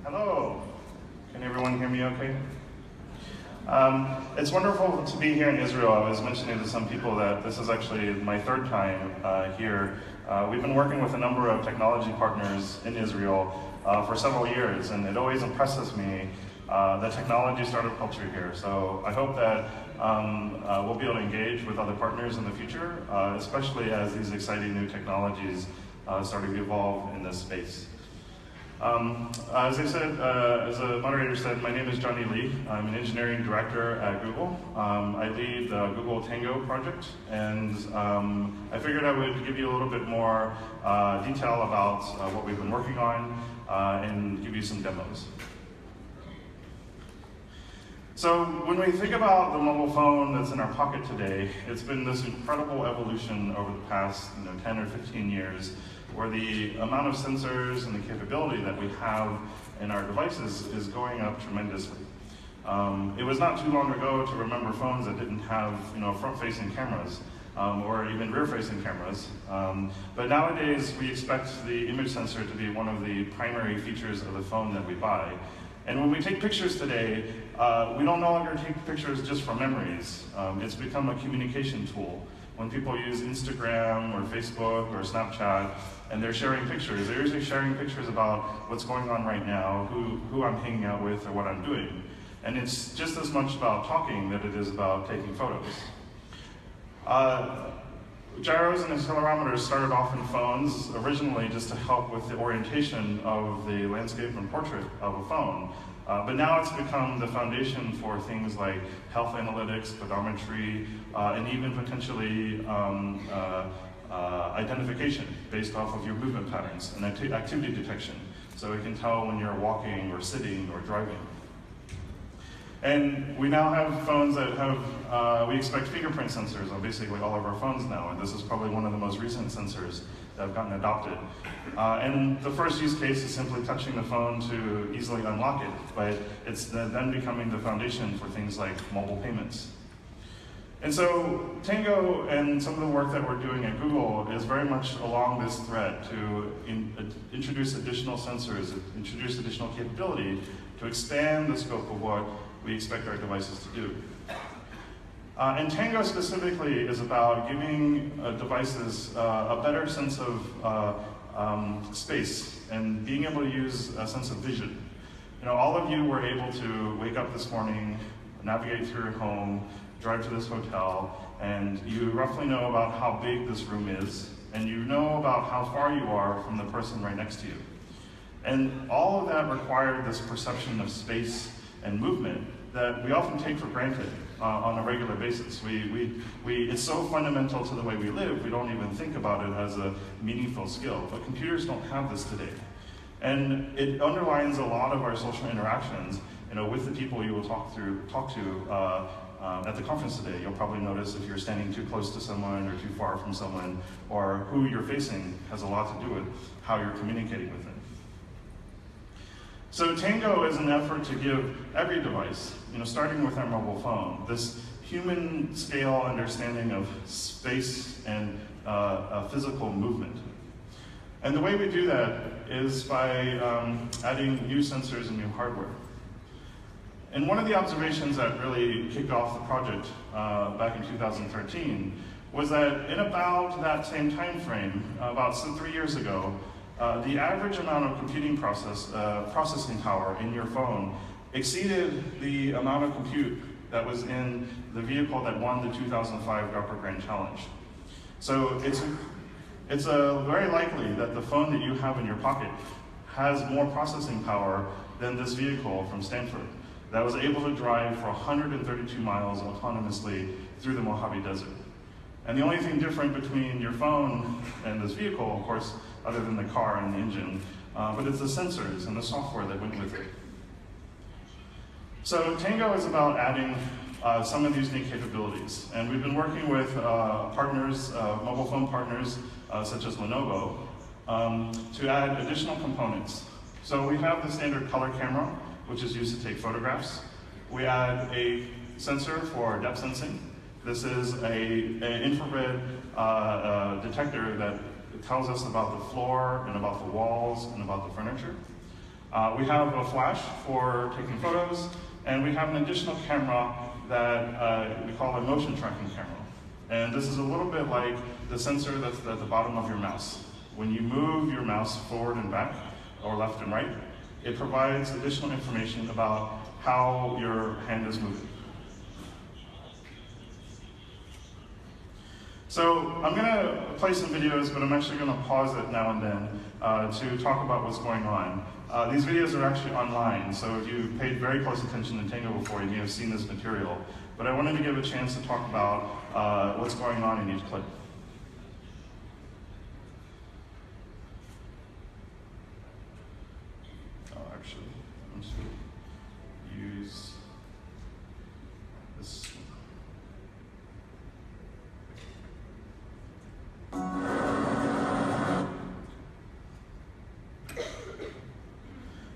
Hello. Can everyone hear me okay? It's wonderful to be here in Israel. I was mentioning to some people that this is actually my third time here. We've been working with a number of technology partners in Israel for several years, and it always impresses me the technology startup culture here. So I hope that we'll be able to engage with other partners in the future, especially as these exciting new technologies start to evolve in this space. As I said, as the moderator said, my name is Johnny Lee. I'm an engineering director at Google. I lead the Google Tango project, and I figured I would give you a little bit more detail about what we've been working on and give you some demos. So when we think about the mobile phone that's in our pocket today, it's been this incredible evolution over the past 10 or 15 years, where the amount of sensors and the capability that we have in our devices is going up tremendously. It was not too long ago to remember phones that didn't have front-facing cameras or even rear-facing cameras. But nowadays, we expect the image sensor to be one of the primary features of the phone that we buy. And when we take pictures today, we don't no longer take pictures just for memories. It's become a communication tool. When people use Instagram or Facebook or Snapchat and they're sharing pictures, they're usually sharing pictures about what's going on right now, who I'm hanging out with, or what I'm doing. And it's just as much about talking that it is about taking photos. Gyros and accelerometers started off in phones originally just to help with the orientation of the landscape and portrait of a phone. But now it's become the foundation for things like health analytics, pedometry, and even potentially identification based off of your movement patterns and activity detection. So it can tell when you're walking or sitting or driving. And we now have phones that have, we expect fingerprint sensors on basically all of our phones now, and this is probably one of the most recent sensors that have gotten adopted. And the first use case is simply touching the phone to easily unlock it, but it's then becoming the foundation for things like mobile payments. And so Tango and some of the work that we're doing at Google is very much along this thread to introduce additional sensors, introduce additional capability to expand the scope of what we expect our devices to do. And Tango specifically is about giving devices a better sense of space and being able to use a sense of vision. All of you were able to wake up this morning, navigate through your home, drive to this hotel, and you roughly know about how big this room is, and you know about how far you are from the person right next to you. And all of that required this perception of space and movement that we often take for granted on a regular basis. It's so fundamental to the way we live, we don't even think about it as a meaningful skill. But computers don't have this today. And it underlines a lot of our social interactions with the people you will talk to at the conference today. You'll probably notice if you're standing too close to someone or too far from someone, or who you're facing has a lot to do with how you're communicating with them. So Tango is an effort to give every device, starting with our mobile phone, this human scale understanding of space and physical movement. And the way we do that is by adding new sensors and new hardware. And one of the observations that really kicked off the project back in 2013 was that in about that same time frame, about 3 years ago, the average amount of computing processing power in your phone exceeded the amount of compute that was in the vehicle that won the 2005 DARPA Grand Challenge. So it's very likely that the phone that you have in your pocket has more processing power than this vehicle from Stanford that was able to drive for 132 miles autonomously through the Mojave Desert. And the only thing different between your phone and this vehicle, of course, other than the car and the engine, but it's the sensors and the software that went with it. So Tango is about adding some of these new capabilities. And we've been working with partners, mobile phone partners, such as Lenovo, to add additional components. So we have the standard color camera, which is used to take photographs. We add a sensor for depth sensing. This is an infrared detector that tells us about the floor and about the walls and about the furniture. We have a flash for taking photos, and we have an additional camera that we call a motion tracking camera. And this is a little bit like the sensor that's at the bottom of your mouse. When you move your mouse forward and back, or left and right, it provides additional information about how your hand is moving. So I'm going to play some videos, but I'm actually going to pause it now and then to talk about what's going on. These videos are actually online, so if you paid very close attention to Tango before, you may have seen this material. But I wanted to give a chance to talk about what's going on in each clip. Oh, actually, I'm just going to use this.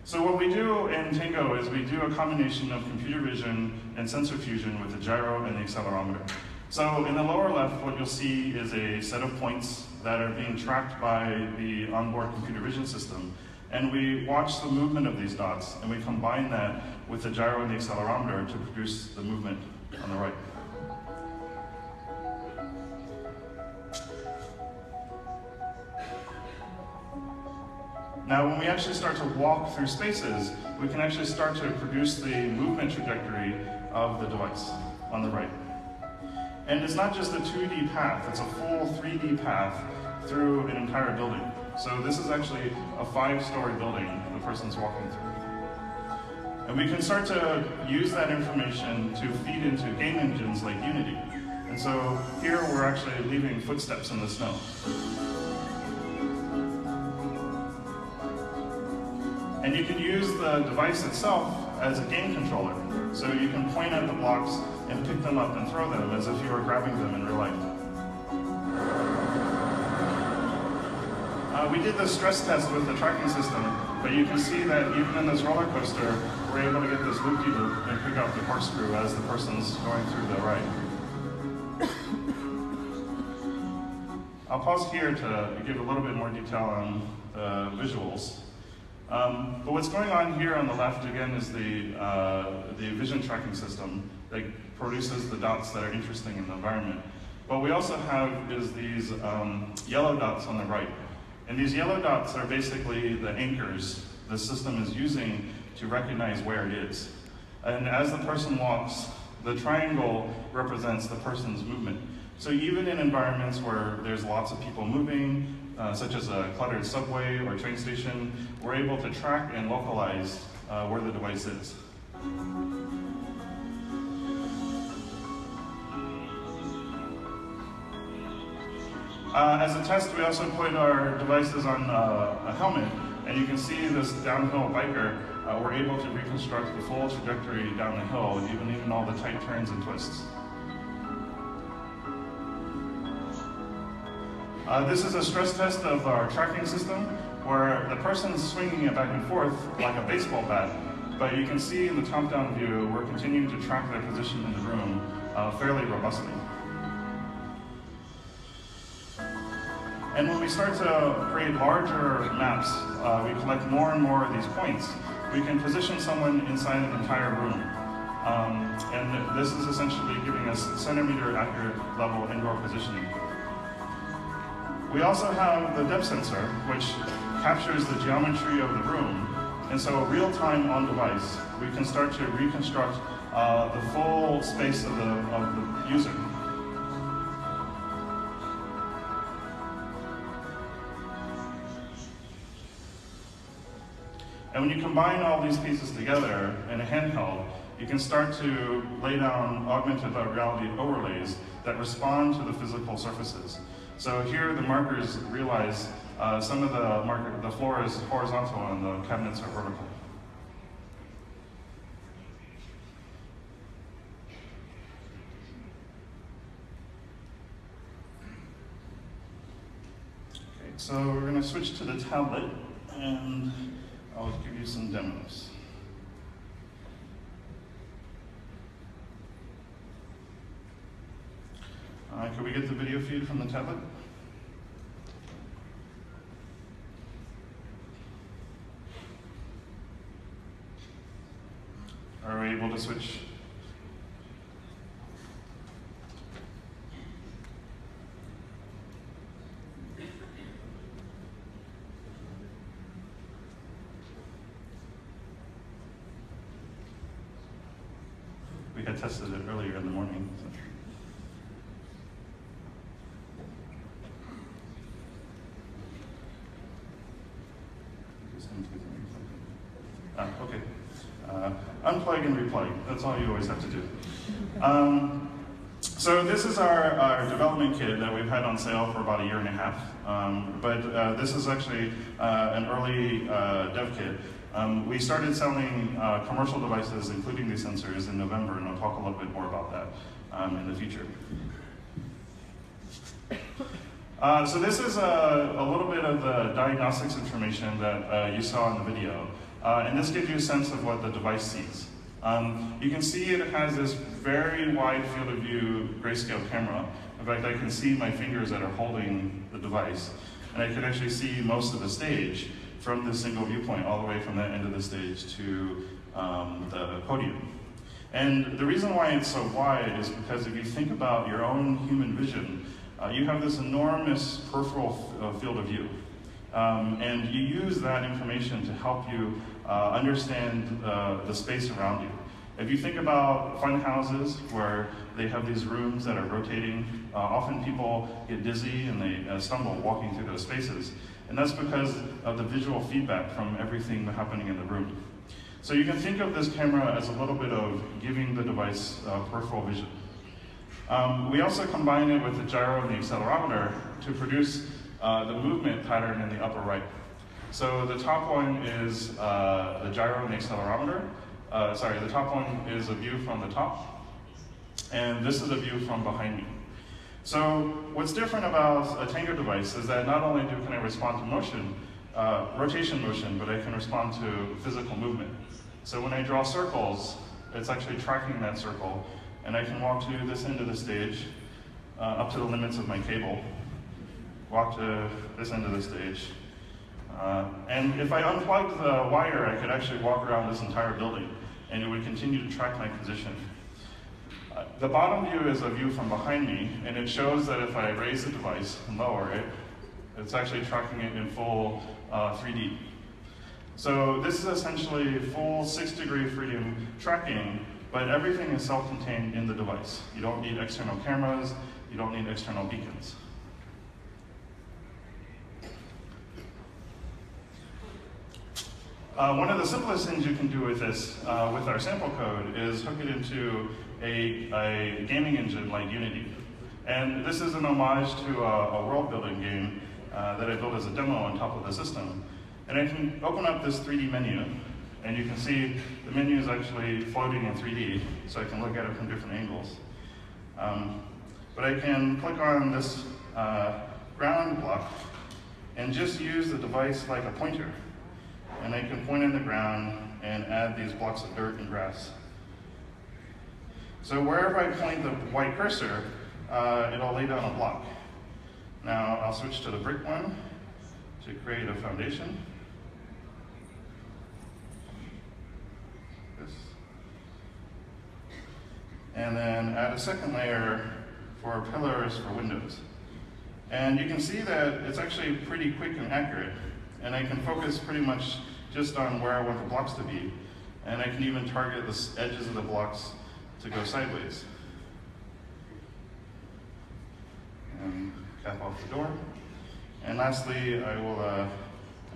So what we do in Tango is we do a combination of computer vision and sensor fusion with the gyro and the accelerometer. So in the lower left, what you'll see is a set of points that are being tracked by the onboard computer vision system. And we watch the movement of these dots, and we combine that with the gyro and the accelerometer to produce the movement on the right. Now, when we actually start to walk through spaces, we can actually start to produce the movement trajectory of the device on the right. And it's not just a 2D path, it's a full 3D path through an entire building. So this is actually a 5-story building the person's walking through. And we can start to use that information to feed into game engines like Unity. And so here we're actually leaving footsteps in the snow. And you can use the device itself as a game controller. So you can point at the blocks and pick them up and throw them as if you were grabbing them in real life. We did the stress test with the tracking system, but you can see that even in this roller coaster, we're able to get this loop-de-loop and pick up the corkscrew as the person's going through the ride. I'll pause here to give a little bit more detail on the visuals. But what's going on here on the left, again, is the vision tracking system that produces the dots that are interesting in the environment. What we also have is these yellow dots on the right. And these yellow dots are basically the anchors the system is using to recognize where it is. And as the person walks, the triangle represents the person's movement. So even in environments where there's lots of people moving, such as a cluttered subway or train station, we're able to track and localize where the device is. As a test, we also put our devices on a helmet, and you can see this downhill biker. We're able to reconstruct the full trajectory down the hill, even all the tight turns and twists. This is a stress test of our tracking system, where the person's swinging it back and forth like a baseball bat, but you can see in the top-down view, we're continuing to track their position in the room fairly robustly. And when we start to create larger maps, we collect more and more of these points. We can position someone inside an entire room. And this is essentially giving us centimeter accurate level indoor positioning. We also have the depth sensor, which captures the geometry of the room. And so real-time on device, we can start to reconstruct the full space of the user. And when you combine all these pieces together in a handheld, you can start to lay down augmented reality overlays that respond to the physical surfaces. So here the markers realize some of the floor is horizontal and the cabinets are vertical. Okay, so we're going to switch to the tablet, and I'll give you some demos. Can we get the video feed from the tablet? able to switch? We had tested it earlier in the morning. So. Okay. Unplug and replug. That's all you always have to do. So this is our development kit that we've had on sale for about 1.5 years. But this is actually an early dev kit. We started selling commercial devices, including these sensors, in November, and I'll talk a little bit more about that in the future. So this is a little bit of the diagnostics information that you saw in the video. And this gives you a sense of what the device sees. You can see it has this very wide field of view grayscale camera. In fact, I can see my fingers that are holding the device. And I can actually see most of the stage from this single viewpoint, all the way from that end of the stage to the podium. And the reason why it's so wide is because if you think about your own human vision, you have this enormous peripheral field of view. And you use that information to help you understand the space around you. If you think about fun houses where they have these rooms that are rotating, often people get dizzy and they stumble walking through those spaces. And that's because of the visual feedback from everything happening in the room. So you can think of this camera as a little bit of giving the device peripheral vision. We also combine it with the gyro and the accelerometer to produce the movement pattern in the upper right. So the top one is the gyro and the accelerometer. The top one is a view from the top, and this is a view from behind me. So what's different about a Tango device is that not only can I respond to motion, rotation motion, but I can respond to physical movement. So when I draw circles, it's actually tracking that circle, and I can walk to this end of the stage, up to the limits of my cable, walk to this end of the stage. And if I unplugged the wire, I could actually walk around this entire building, and it would continue to track my position. The bottom view is a view from behind me, and it shows that if I raise the device and lower it, it's actually tracking it in full 3D. So this is essentially full 6-degree freedom tracking, but everything is self-contained in the device. You don't need external cameras, you don't need external beacons. One of the simplest things you can do with this, with our sample code, is hook it into a gaming engine like Unity. And this is an homage to a world-building game that I built as a demo on top of the system. And I can open up this 3D menu, and you can see the menu is actually floating in 3D, so I can look at it from different angles. But I can click on this ground block and just use the device like a pointer. And I can point in the ground and add these blocks of dirt and grass. So wherever I point the white cursor, it'll lay down a block. Now I'll switch to the brick one to create a foundation. This. And then add a second layer for pillars for windows. And you can see that it's actually pretty quick and accurate. And I can focus pretty much just on where I want the blocks to be. And I can even target the edges of the blocks to go sideways. And cap off the door. And lastly, I will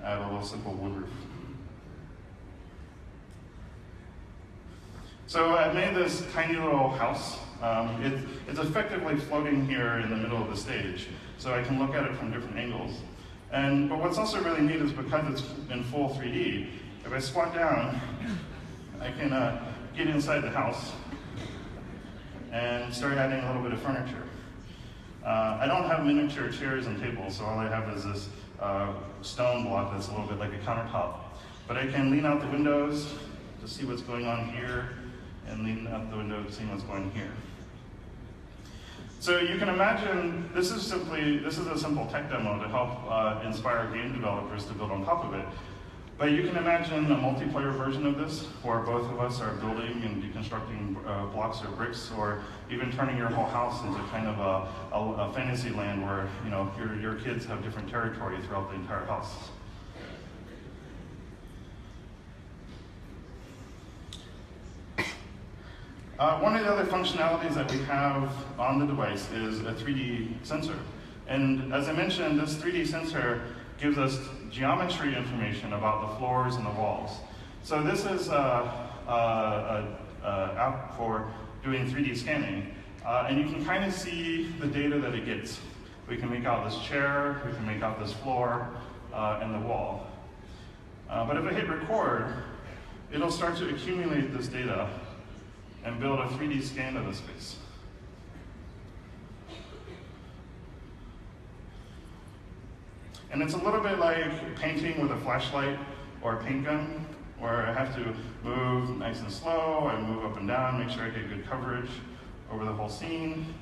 add a little simple wood roof. So I made this tiny little house. It's effectively floating here in the middle of the stage, so I can look at it from different angles. But what's also really neat is because it's in full 3D, if I squat down, I can get inside the house and start adding a little bit of furniture. I don't have miniature chairs and tables, so all I have is this stone block that's a little bit like a countertop. But I can lean out the windows to see what's going on here, and lean out the window to see what's going on here. So you can imagine, this is a simple tech demo to help inspire game developers to build on top of it. But you can imagine a multiplayer version of this, where both of us are building and deconstructing blocks or bricks, or even turning your whole house into kind of a fantasy land where your kids have different territory throughout the entire house. One of the other functionalities that we have on the device is a 3D sensor. And as I mentioned, this 3D sensor gives us geometry information about the floors and the walls. So this is an app for doing 3D scanning. And you can kind of see the data that it gets. We can make out this chair, we can make out this floor, and the wall. But if I hit record, it'll start to accumulate this data and build a 3D scan of the space. And it's a little bit like painting with a flashlight or a paint gun, where I have to move nice and slow, I move up and down, make sure I get good coverage over the whole scene.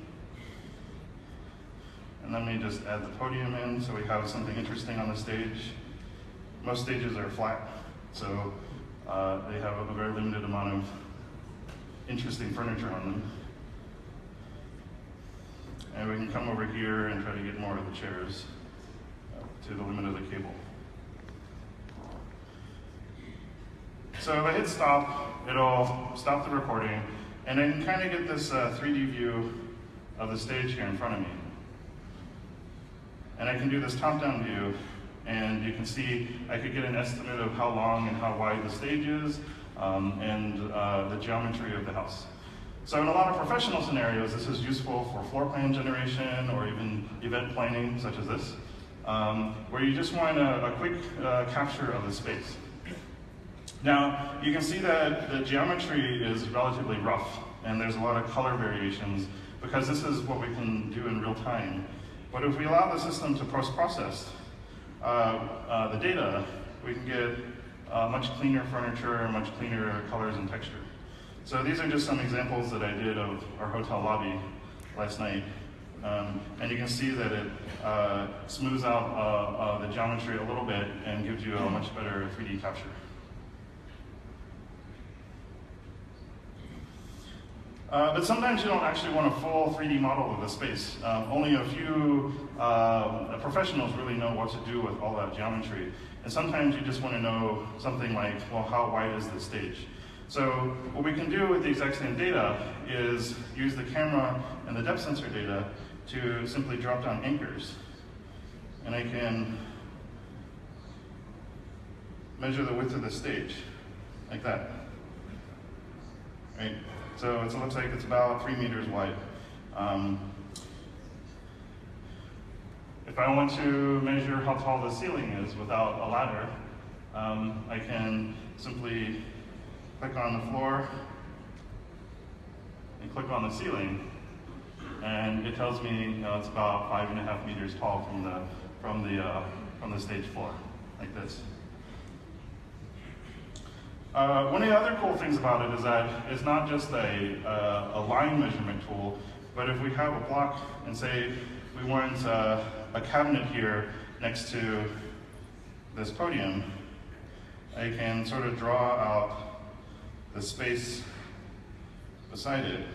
And let me just add the podium in so we have something interesting on the stage. Most stages are flat, so they have a very limited amount of interesting furniture on them. And we can come over here and try to get more of the chairs to the limit of the cable. So if I hit stop, it'll stop the recording, and I can kind of get this 3D view of the stage here in front of me. And I can do this top-down view, and you can see I could get an estimate of how long and how wide the stage is, and the geometry of the house. So in a lot of professional scenarios, this is useful for floor plan generation or even event planning, such as this, where you just want a quick capture of the space. Now, you can see that the geometry is relatively rough, and there's a lot of color variations, because this is what we can do in real time. But if we allow the system to post-process the data, we can get much cleaner furniture, much cleaner colors and texture. So these are just some examples that I did of our hotel lobby last night. And you can see that it smooths out the geometry a little bit and gives you a much better 3D capture. But sometimes you don't actually want a full 3D model of the space. Only a few professionals really know what to do with all that geometry. And sometimes you just want to know something like, well, how wide is the stage? So what we can do with the exact same data is use the camera and the depth sensor data to simply drop down anchors. And I can measure the width of the stage, like that. Right? So it looks like it's about 3 meters wide. If I want to measure how tall the ceiling is without a ladder, I can simply click on the floor and click on the ceiling, and it tells me it's about 5.5 meters tall from the stage floor, like this. One of the other cool things about it is that it's not just a line measurement tool, but if we have a block and say we want a cabinet here next to this podium, I can sort of draw out the space beside it,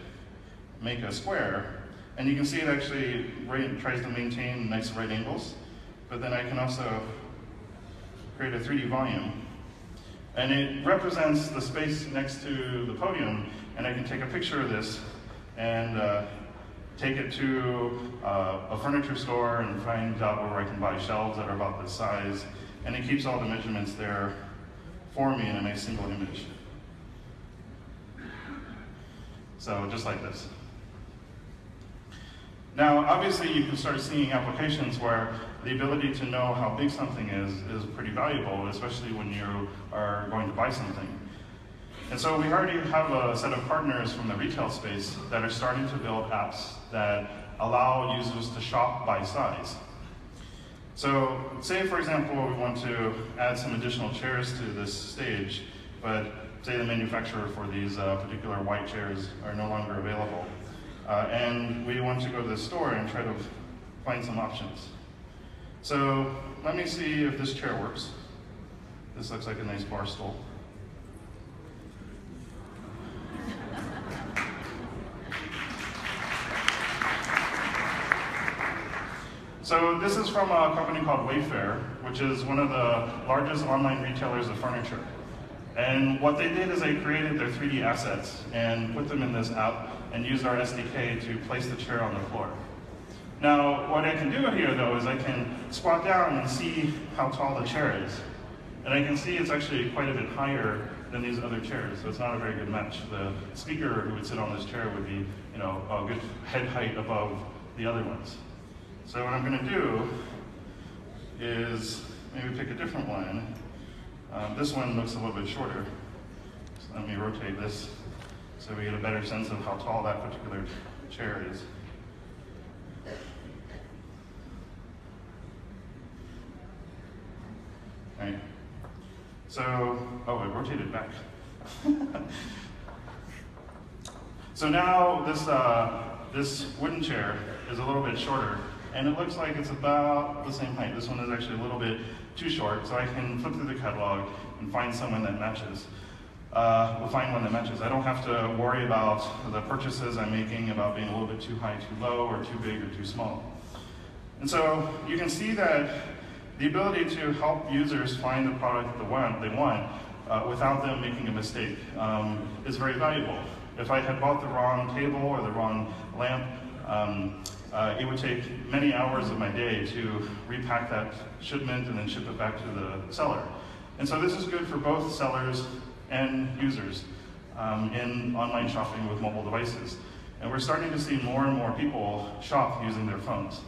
make a square, and you can see it actually tries to maintain nice right angles, but then I can also create a 3D volume. And it represents the space next to the podium, and I can take a picture of this and take it to a furniture store and find out where I can buy shelves that are about this size, and it keeps all the measurements there for me in a nice single image. So just like this. Now, obviously, you can start seeing applications where the ability to know how big something is pretty valuable, especially when you are going to buy something. And so we already have a set of partners from the retail space that are starting to build apps that allow users to shop by size. So say, for example, we want to add some additional chairs to this stage, but say the manufacturer for these particular white chairs are no longer available. And we want to go to the store and try to find some options. So let me see if this chair works. This looks like a nice bar stool. So this is from a company called Wayfair, which is one of the largest online retailers of furniture. And what they did is they created their 3D assets and put them in this app and used our SDK to place the chair on the floor. Now, what I can do here, though, is I can squat down and see how tall the chair is. And I can see it's actually quite a bit higher than these other chairs, so it's not a very good match. The speaker who would sit on this chair would be, a good head height above the other ones. So what I'm going to do is maybe pick a different one. This one looks a little bit shorter. So let me rotate this so we get a better sense of how tall that particular chair is. All right. So, it rotated back. So now this wooden chair is a little bit shorter, and it looks like it's about the same height. This one is actually a little bit too short, so I can flip through the catalog and find someone that matches. We'll find one that matches. I don't have to worry about the purchases I'm making, about being a little bit too high, too low, or too big or too small. And so you can see that the ability to help users find the product they want without them making a mistake is very valuable. If I had bought the wrong table or the wrong lamp, it would take many hours of my day to repack that shipment and then ship it back to the seller. And so this is good for both sellers and users in online shopping with mobile devices. And we're starting to see more and more people shop using their phones.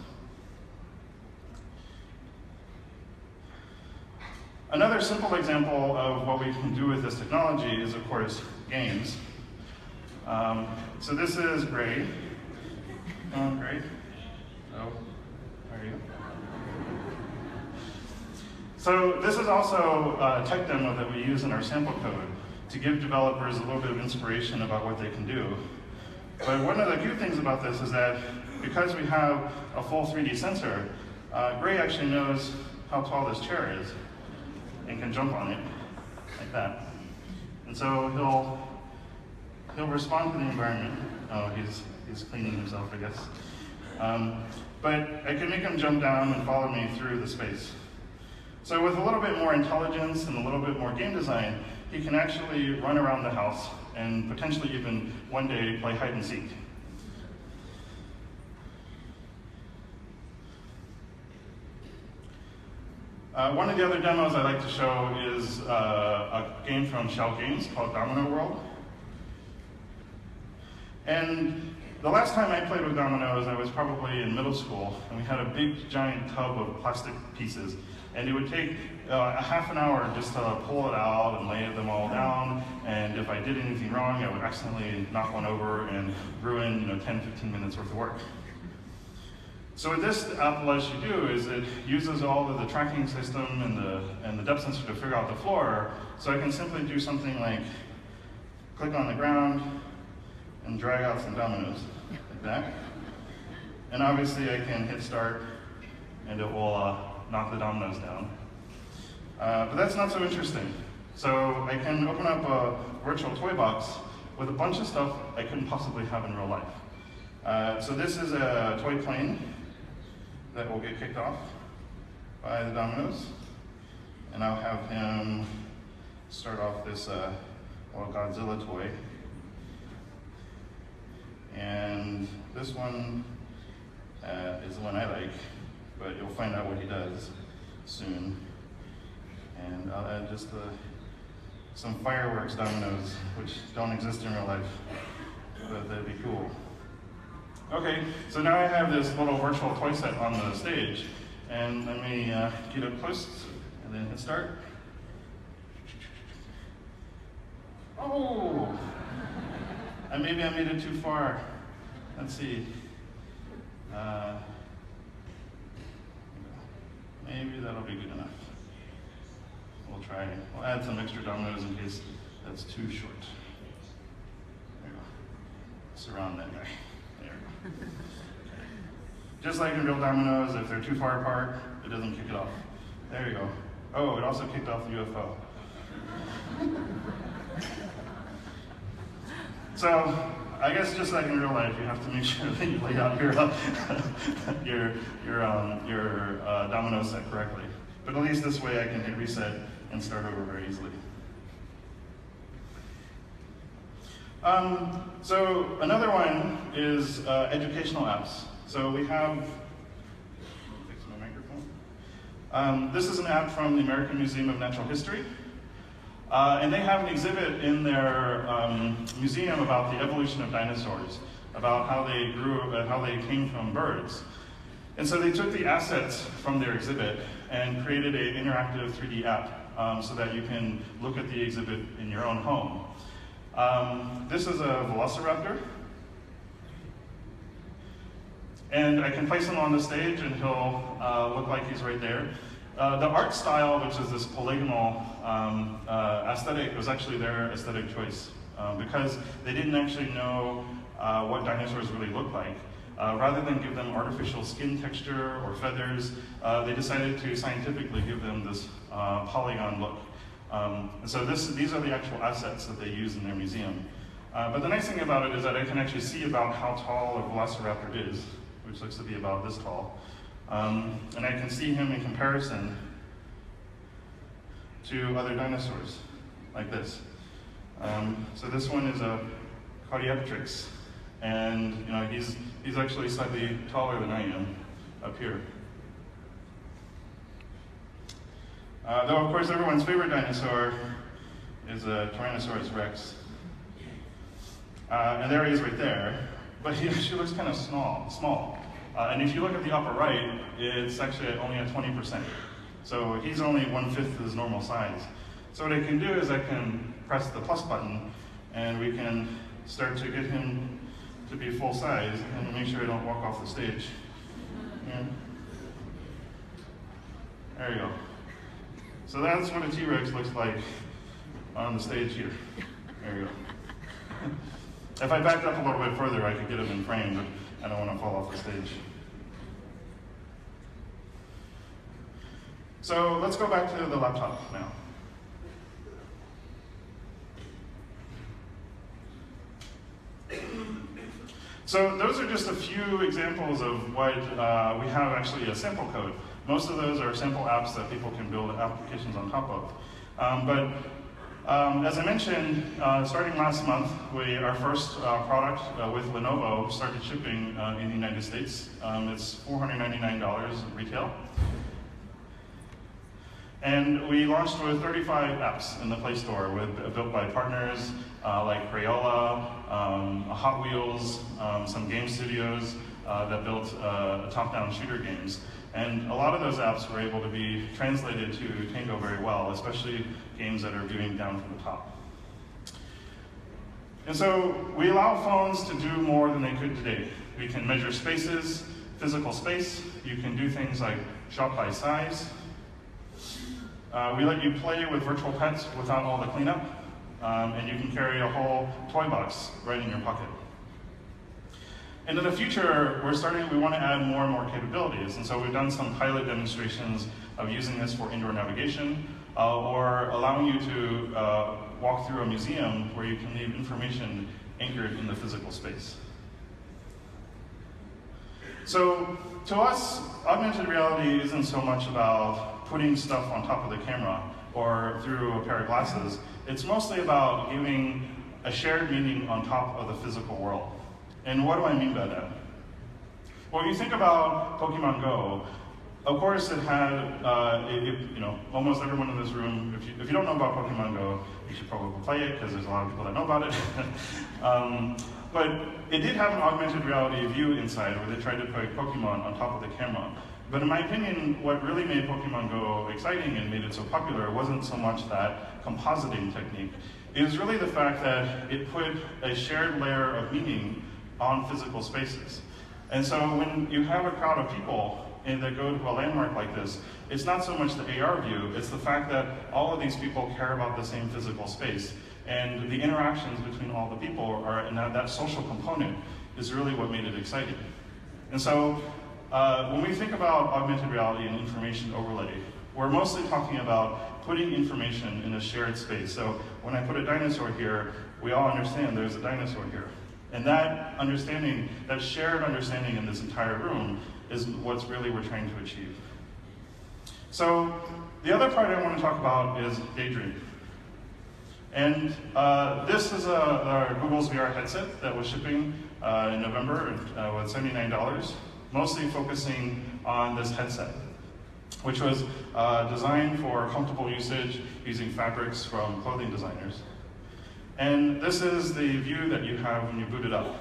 Another simple example of what we can do with this technology is, of course, games. So this is Gray. Gray. Oh, there you go. So this is also a tech demo that we use in our sample code to give developers a little bit of inspiration about what they can do. But one of the good things about this is that because we have a full 3D sensor, Gray actually knows how tall this chair is and can jump on it like that. And so he'll respond to the environment. Oh, he's cleaning himself, I guess. But I can make him jump down and follow me through the space. So with a little bit more intelligence and a little bit more game design, he can actually run around the house and potentially even one day play hide and seek. One of the other demos I like to show is a game from Shell Games called Domino World. And the last time I played with dominoes, I was probably in middle school, and we had a big giant tub of plastic pieces. And it would take a half an hour just to pull it out and lay them all down. And if I did anything wrong, I would accidentally knock one over and ruin 10, 15 minutes worth of work. So what this app lets you do is it uses all of the tracking system and the depth sensor to figure out the floor. So I can simply do something like click on the ground and drag out some dominoes like that. And obviously I can hit start and it will knock the dominoes down. But that's not so interesting. So I can open up a virtual toy box with a bunch of stuff I couldn't possibly have in real life. So this is a toy plane that will get kicked off by the dominoes. And I'll have him start off this Godzilla toy. And this one is the one I like, but you'll find out what he does soon. And I'll add just some fireworks dominoes, which don't exist in real life, but that'd be cool. Okay, so now I have this little virtual toy set on the stage, and let me get up close and then hit start. Oh! Maybe I made it too far. Let's see. Maybe that'll be good enough. We'll try. We'll add some extra dominoes in case that's too short. There we go. Surround that guy. There we go. Just like in real dominoes, if they're too far apart, it doesn't kick it off. There you go. Oh, it also kicked off the UFO. So, I guess just like in real life, you have to make sure that you lay out your domino set correctly. But at least this way I can hit reset and start over very easily. So another one is educational apps. So we have, fix my microphone. This is an app from the American Museum of Natural History. And they have an exhibit in their museum about the evolution of dinosaurs, about how they grew, how they came from birds. And so they took the assets from their exhibit and created an interactive 3D app so that you can look at the exhibit in your own home. This is a velociraptor. And I can place him on the stage and he'll look like he's right there. The art style, which is this polygonal aesthetic, was actually their aesthetic choice because they didn't actually know what dinosaurs really looked like. Rather than give them artificial skin texture or feathers, they decided to scientifically give them this polygon look. And so these are the actual assets that they use in their museum. But the nice thing about it is that I can actually see about how tall a velociraptor is, which looks to be about this tall. And I can see him in comparison to other dinosaurs, like this. So this one is a Cardiopteryx, and he's actually slightly taller than I am up here. Though of course everyone's favorite dinosaur is a Tyrannosaurus Rex. And there he is right there, but he actually looks kind of small. And if you look at the upper right, it's actually only at 20%. So he's only 1/5 his normal size. So what I can do is I can press the plus button, and we can start to get him to be full size, and make sure I don't walk off the stage. Yeah. There you go. So that's what a T-Rex looks like on the stage here. There you go. If I backed up a little bit further, I could get him in frame, but I don't want to fall off the stage. So let's go back to the laptop now. So those are just a few examples of what we have actually a sample code. Most of those are sample apps that people can build applications on top of. As I mentioned, starting last month, our first product with Lenovo started shipping in the United States. It's $499 retail. And we launched with 35 apps in the Play Store, built by partners like Crayola, Hot Wheels, some game studios that built top-down shooter games. And a lot of those apps were able to be translated to Tango very well, especially games that are viewing down from the top. And so we allow phones to do more than they could today. We can measure spaces, physical space. You can do things like shop by size. We let you play with virtual pets without all the cleanup. And you can carry a whole toy box right in your pocket. And in the future, we want to add more and more capabilities. And so we've done some pilot demonstrations of using this for indoor navigation, or allowing you to walk through a museum where you can leave information anchored in the physical space. So to us, augmented reality isn't so much about putting stuff on top of the camera or through a pair of glasses. It's mostly about giving a shared meaning on top of the physical world. And what do I mean by that? Well, you think about Pokemon Go. Of course, it had, almost everyone in this room, if you don't know about Pokemon Go, you should probably play it, because there's a lot of people that know about it. But it did have an augmented reality view inside, where they tried to put Pokemon on top of the camera. But in my opinion, what really made Pokemon Go exciting and made it so popular wasn't so much that compositing technique. It was really the fact that it put a shared layer of meaning on physical spaces. And so when you have a crowd of people that go to a landmark like this, it's not so much the AR view, it's the fact that all of these people care about the same physical space. And the interactions between all the people and that social component is really what made it exciting. And so when we think about augmented reality and information overlay, we're mostly talking about putting information in a shared space. So when I put a dinosaur here, we all understand there's a dinosaur here. And that understanding, that shared understanding in this entire room is what's really we're trying to achieve. So the other part I want to talk about is Daydream. And this is Google's VR headset that was shipping in November with $79, mostly focusing on this headset, which was designed for comfortable usage using fabrics from clothing designers. And this is the view that you have when you boot it up.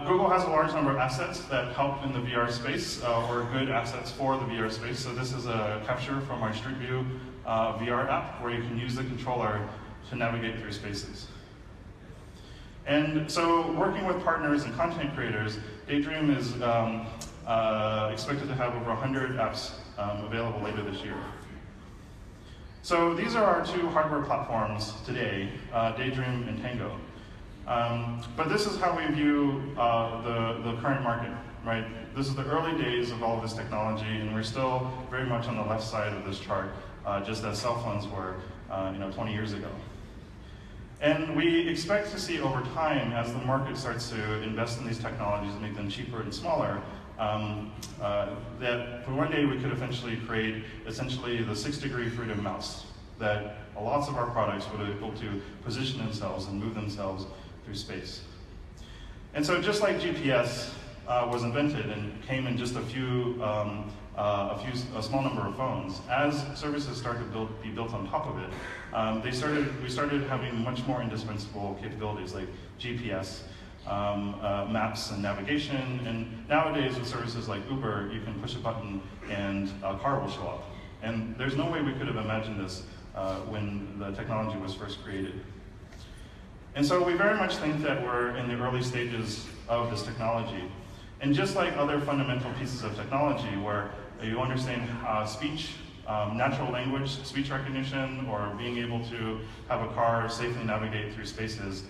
Google has a large number of assets that help in the VR space, or good assets for the VR space. So this is a capture from our Street View VR app, where you can use the controller to navigate through spaces. And so working with partners and content creators, Daydream is expected to have over 100 apps available later this year. So these are our two hardware platforms today, Daydream and Tango. But this is how we view the current market, right? This is the early days of all of this technology, and we're still very much on the left side of this chart, just as cell phones were 20 years ago. And we expect to see over time, as the market starts to invest in these technologies and make them cheaper and smaller, that for one day we could eventually create essentially the 6-degree freedom mouse, that lots of our products would be able to position themselves and move themselves through space. And so just like GPS was invented and came in just a small number of phones, as services started to be built on top of it, we started having much more indispensable capabilities like GPS, maps and navigation, and nowadays with services like Uber, you can push a button and a car will show up. And there's no way we could have imagined this when the technology was first created. And so we very much think that we're in the early stages of this technology. And just like other fundamental pieces of technology where you understand speech, natural language, speech recognition, or being able to have a car safely navigate through spaces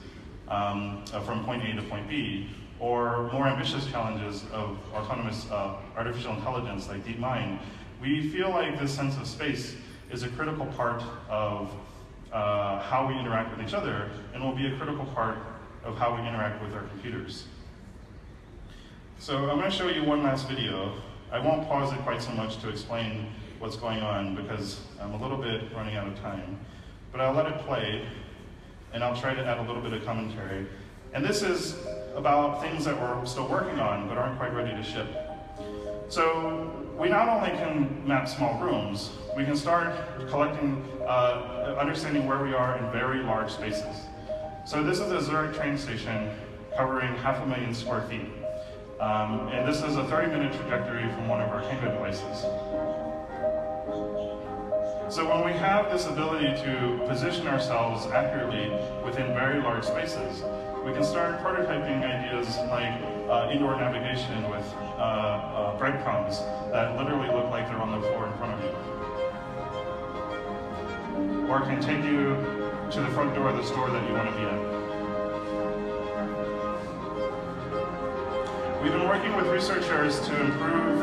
from point A to point B, or more ambitious challenges of autonomous artificial intelligence like DeepMind, we feel like this sense of space is a critical part of how we interact with each other, and will be a critical part of how we interact with our computers. So I'm going to show you one last video. I won't pause it quite so much to explain what's going on because I'm a little bit running out of time. But I'll let it play, and I'll try to add a little bit of commentary. And this is about things that we're still working on but aren't quite ready to ship. So we not only can map small rooms, we can start collecting, understanding where we are in very large spaces. So this is a Zurich train station covering 500,000 square feet. And this is a 30-minute trajectory from one of our Tango devices. So when we have this ability to position ourselves accurately within very large spaces, we can start prototyping ideas like indoor navigation with breadcrumbs that literally look like they're on the floor in front of you. Or can take you to the front door of the store that you want to be at. We've been working with researchers to improve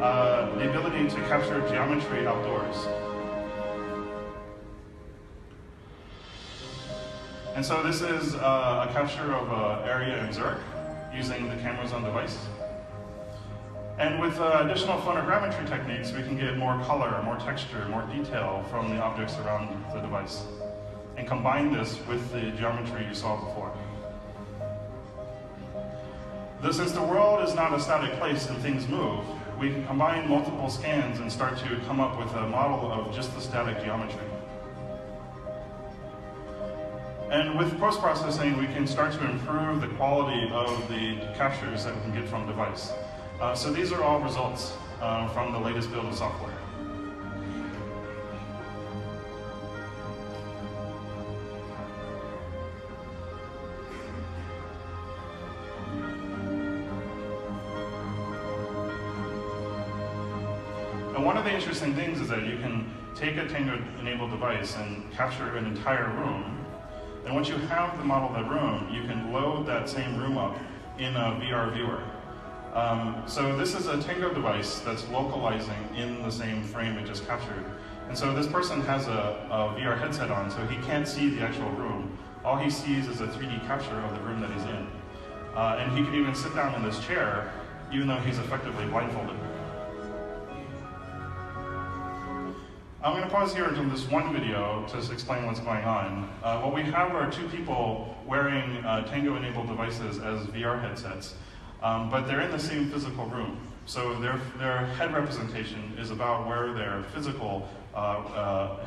the ability to capture geometry outdoors. And so this is a capture of an area in Zurich using the cameras on device. And with additional photogrammetry techniques, we can get more color, more texture, more detail from the objects around the device, and combine this with the geometry you saw before. Since the world is not a static place and things move, we can combine multiple scans and start to come up with a model of just the static geometry. And with post-processing, we can start to improve the quality of the captures that we can get from the device. So these are all results from the latest build of software. And one of the interesting things is that you can take a Tango-enabled device and capture an entire room. And once you have the model of that room, you can load that same room up in a VR viewer. So this is a Tango device that's localizing in the same frame it just captured. And so this person has a VR headset on, so he can't see the actual room. All he sees is a 3D capture of the room that he's in. And he can even sit down in this chair, even though he's effectively blindfolded. I'm going to pause here on this one video to explain what's going on. What we have are two people wearing Tango-enabled devices as VR headsets, but they're in the same physical room. So their head representation is about where their physical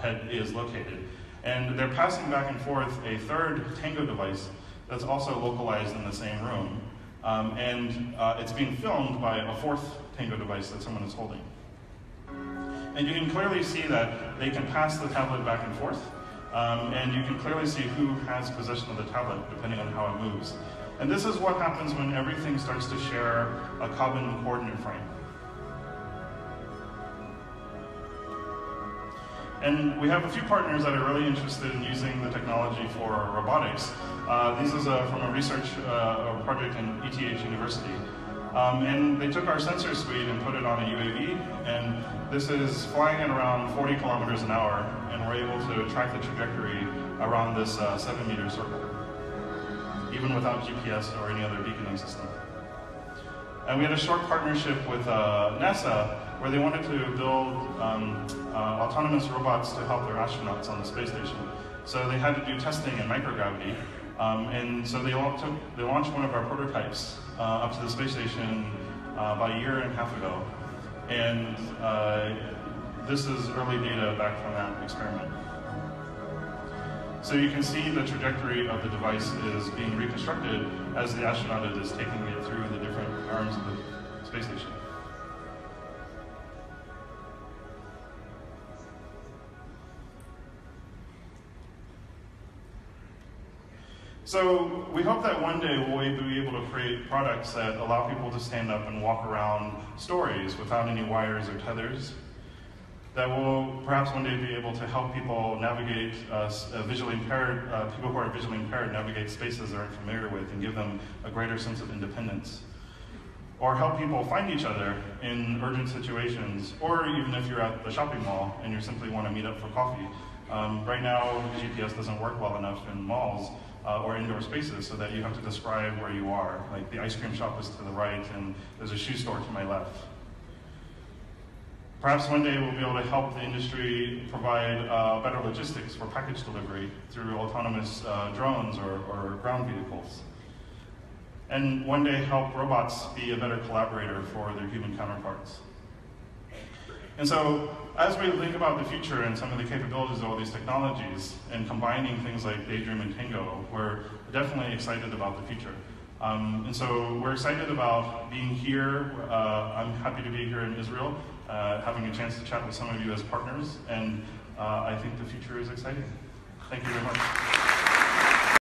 head is located. And they're passing back and forth a third Tango device that's also localized in the same room. It's being filmed by a fourth Tango device that someone is holding. And you can clearly see that they can pass the tablet back and forth, and you can clearly see who has possession of the tablet, depending on how it moves. And this is what happens when everything starts to share a common coordinate frame. And we have a few partners that are really interested in using the technology for robotics. This is from a research project in ETH University. And they took our sensor suite and put it on a UAV, and this is flying at around 40 kilometers an hour, and we're able to track the trajectory around this 7-meter circle, even without GPS or any other beaconing system. And we had a short partnership with NASA, where they wanted to build autonomous robots to help their astronauts on the space station. So they had to do testing in microgravity, and so they launched one of our prototypes up to the space station about a year and a half ago. And this is early data back from that experiment. So you can see the trajectory of the device is being reconstructed as the astronaut is taking it through the different arms of the space station. So we hope that one day we'll be able to create products that allow people to stand up and walk around stories without any wires or tethers. That will perhaps one day be able to help people navigate, visually impaired, people who are visually impaired navigate spaces they're unfamiliar with and give them a greater sense of independence. Or help people find each other in urgent situations, or even if you're at the shopping mall and you simply want to meet up for coffee. Right now, GPS doesn't work well enough in malls or indoor spaces, so that you have to describe where you are. Like the ice cream shop is to the right and there's a shoe store to my left. Perhaps one day we'll be able to help the industry provide better logistics for package delivery through autonomous drones or ground vehicles. And one day help robots be a better collaborator for their human counterparts. And so, as we think about the future and some of the capabilities of all these technologies, and combining things like Daydream and Tango, we're definitely excited about the future. And so we're excited about being here. I'm happy to be here in Israel, having a chance to chat with some of you as partners, and I think the future is exciting. Thank you very much.